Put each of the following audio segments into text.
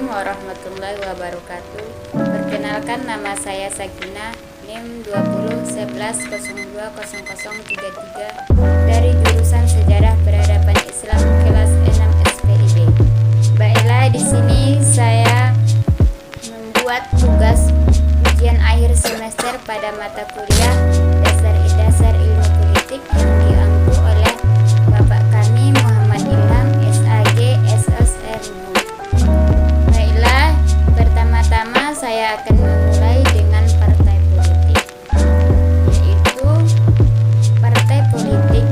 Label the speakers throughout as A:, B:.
A: Warahmatullahi Wabarakatuh. Perkenalkan, nama saya Sakina, NIM 2011020033 dari jurusan Sejarah Peradaban Islam kelas 6 SPIB. Baiklah, di sini saya membuat tugas ujian akhir semester pada mata kuliah Dasar Ilmu Politik yang diampu oleh Bapak kami Muhammad Ilham SAG SSRMU. Baiklah, pertama-tama saya akan memulai dengan partai politik, yaitu partai politik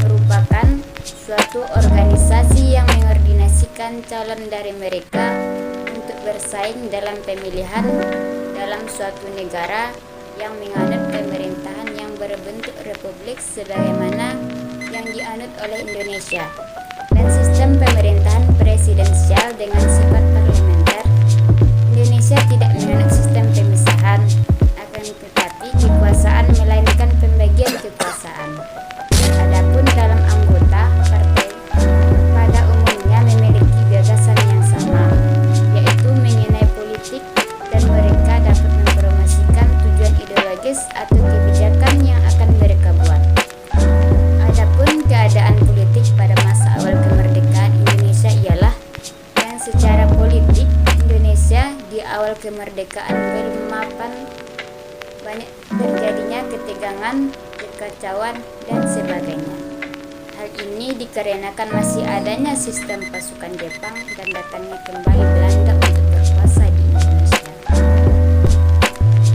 A: merupakan suatu organisasi yang mengordinasikan calon dari mereka untuk bersaing dalam pemilihan dalam suatu negara yang menganut pemerintahan yang berbentuk republik sebagaimana yang dianut oleh Indonesia, dan sistem pemerintahan presidensial dengan sifat parlementer. Indonesia tidak menganut sistem pemisahan, akan tetapi kekuasaan melainkan pembagian kekuasaan. Adapun dalam anggota partai pada umumnya memiliki gagasan yang sama, yaitu mengenai politik, dan mereka dapat mempromosikan tujuan ideologis atau kebijakan yang akan mereka buat. Adapun keadaan politik pada masa awal kemerdekaan Indonesia ialah yang secara politik Indonesia di awal kemerdekaan belum mapan, banyak terjadinya ketegangan, kekacauan, dan sebagainya. Hal ini dikarenakan masih adanya sistem pasukan Jepang dan datangnya kembali Belanda untuk berkuasa di Indonesia.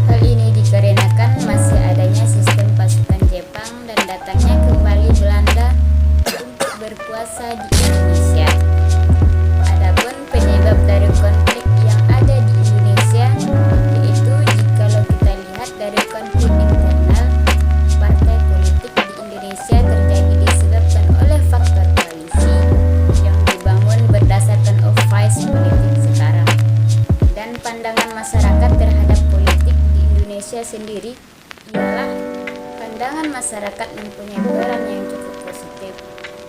A: Hal ini dikarenakan masih adanya sistem pasukan Jepang dan datangnya kembali Belanda untuk berkuasa di Indonesia. Adapun penyebab dari konflik yang ada di Indonesia, yaitu jikalau kita lihat dari konflik internal partai politik di Indonesia terjadi disebabkan oleh faktor koalisi yang dibangun berdasarkan advice politik sekarang, dan pandangan masyarakat terhadap politik di Indonesia sendiri ialah pandangan masyarakat mempunyai peran yang cukup positif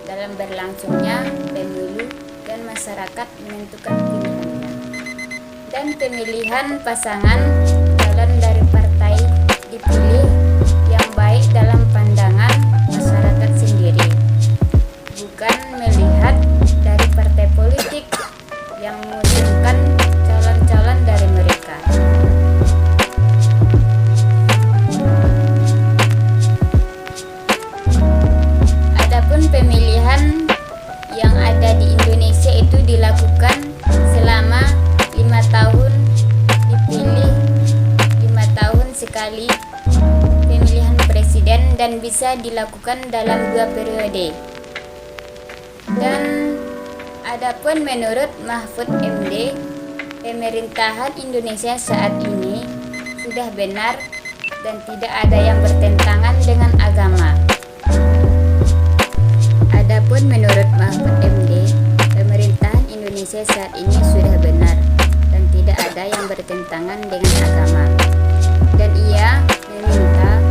A: dalam berlangsungnya pemilu dan masyarakat menentukan pilihannya. Dan pemilihan pasangan calon dari partai dipilih yang baik dalam pandangan masyarakat sendiri, bukan melihat dari partai politik yang mengusungkan calon-calon dari mereka. Adapun pemilihan yang ada di Indonesia itu dilakukan selama 5 tahun, dipilih 5 tahun sekali pemilihan presiden, dan bisa dilakukan dalam 2 periode. Dan adapun menurut Mahfud MD, pemerintahan Indonesia saat ini sudah benar dan tidak ada yang bertentangan dengan agama. Adapun menurut Mahfud MD, pemerintahan Indonesia saat ini sudah benar dan tidak ada yang bertentangan dengan agama. Dan ia meminta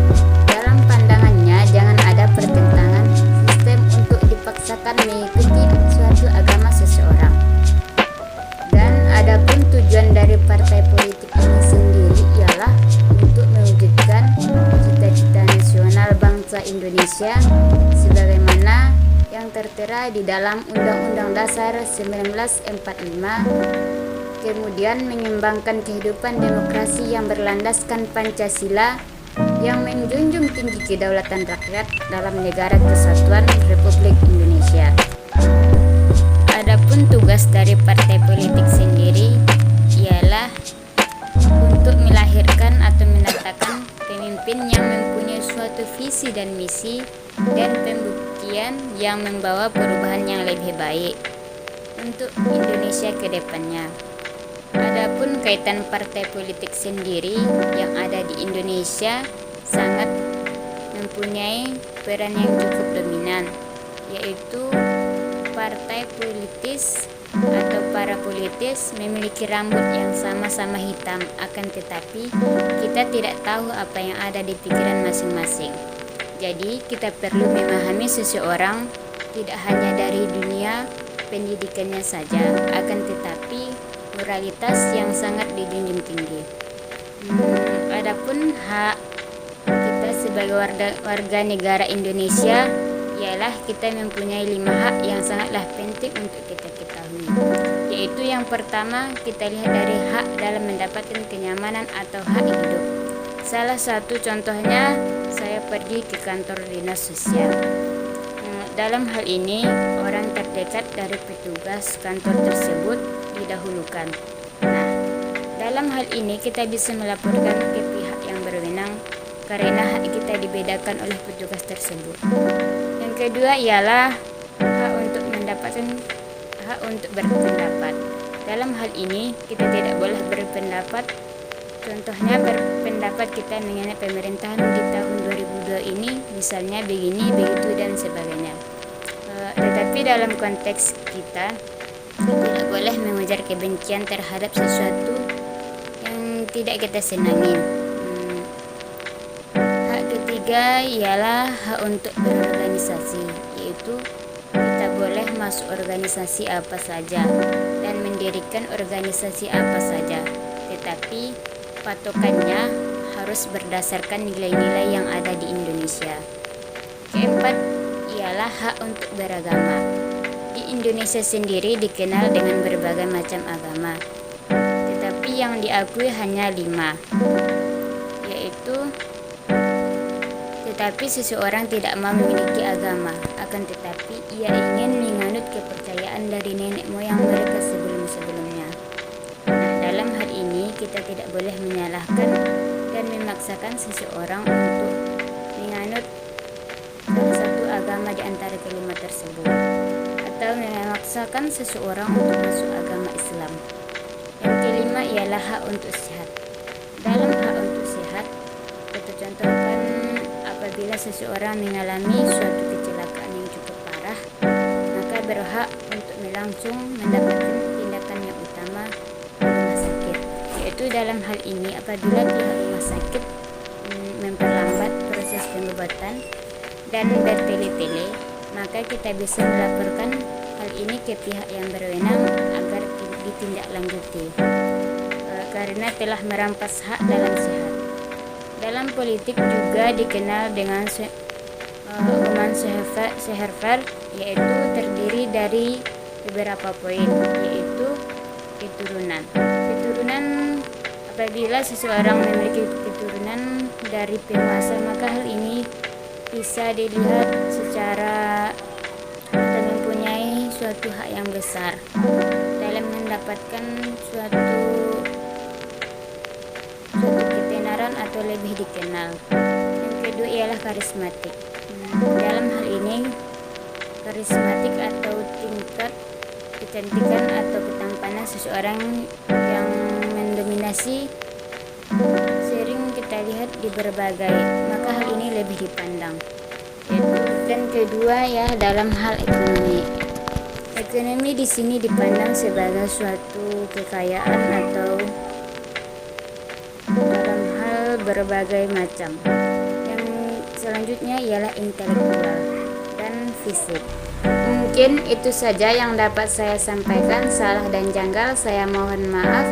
A: dalam pandangannya jangan ada pertentangan sistem untuk dipaksakan mengikuti suatu agama seseorang. Dan adapun tujuan dari partai politik ini sendiri ialah untuk mewujudkan cita-cita nasional bangsa Indonesia sebagaimana yang tertera di dalam Undang-Undang Dasar 1945, kemudian mengembangkan kehidupan demokrasi yang berlandaskan Pancasila yang menjunjung tinggi kedaulatan rakyat dalam negara kesatuan Republik Indonesia. Adapun tugas dari partai politik sendiri ialah untuk melahirkan atau menatakan pemimpin yang mempunyai suatu visi dan misi dan pembuktian yang membawa perubahan yang lebih baik untuk Indonesia ke depannya. Adapun kaitan partai politik sendiri yang ada di Indonesia sangat mempunyai peran yang cukup dominan, yaitu partai politis atau para politis memiliki rambut yang sama-sama hitam, akan tetapi kita tidak tahu apa yang ada di pikiran masing-masing. Jadi kita perlu memahami seseorang tidak hanya dari dunia pendidikannya saja, akan tetapi moralitas yang sangat dijunjung tinggi. Adapun hak kita sebagai warga negara Indonesia ialah kita mempunyai 5 hak yang sangatlah penting untuk kita ketahui. Yaitu yang pertama, kita lihat dari hak dalam mendapatkan kenyamanan atau hak hidup. Salah satu contohnya, saya pergi ke kantor dinas sosial. Dalam hal ini, orang terdekat dari petugas kantor tersebut didahulukan. Nah, dalam hal ini kita bisa melaporkan ke pihak yang berwenang karena hak kita dibedakan oleh petugas tersebut. Yang kedua ialah hak untuk berpendapat. Dalam hal ini kita tidak boleh berpendapat. Contohnya berpendapat kita mengenai pemerintahan di tahun 2002 ini, misalnya begini, begitu dan sebagainya. Tetapi dalam konteks kita tidak boleh mengujar kebencian terhadap sesuatu yang tidak kita senangi. Hak ketiga ialah hak untuk berorganisasi, yaitu kita boleh masuk organisasi apa saja dan mendirikan organisasi apa saja, tetapi patokannya harus berdasarkan nilai-nilai yang ada di Indonesia. Keempat ialah hak untuk beragama. Di Indonesia sendiri dikenal dengan berbagai macam agama, tetapi yang diakui hanya 5, yaitu tetapi seseorang tidak mau memiliki agama, akan tetapi ia ingin menganut kepercayaan dari nenek moyang mereka sebelum-sebelumnya. Nah, dalam hal ini kita tidak boleh menyalahkan dan memaksakan seseorang untuk menganut salah satu agama di antara kelima tersebut, atau memaksakan seseorang untuk masuk agama Islam. Yang kelima ialah hak untuk sehat. Dalam hak untuk sehat, kita contohkan apabila seseorang mengalami suatu kecelakaan yang cukup parah, maka berhak untuk langsung mendapatkan tindakan yang utama di rumah sakit. Yaitu dalam hal ini apabila pihak rumah sakit memperlambat proses pengobatan dan bertele-tele, maka kita bisa melaporkan hal ini ke pihak yang berwenang agar ditindaklanjuti karena telah merampas hak dalam sehat. Dalam politik juga dikenal dengan human Seherfer, yaitu terdiri dari beberapa poin, yaitu keturunan. Apabila seseorang memiliki keturunan dari penguasa, maka hal ini bisa dilihat secara atau mempunyai suatu hak yang besar dalam mendapatkan suatu ketenaran atau lebih dikenal. Yang kedua ialah karismatik. Dalam hal ini, karismatik atau tingkat kecantikan atau ketampanan seseorang yang mendominasi sering kita lihat di berbagai, maka hal ini lebih dipandang. Dan kedua ya dalam hal ekonomi. Ekonomi di sini dipandang sebagai suatu kekayaan atau dalam hal berbagai macam. Yang selanjutnya ialah intelektual dan fisik. Mungkin itu saja yang dapat saya sampaikan. Salah dan janggal saya mohon maaf.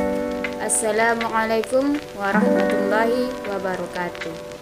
A: Assalamualaikum warahmatullahi wabarakatuh.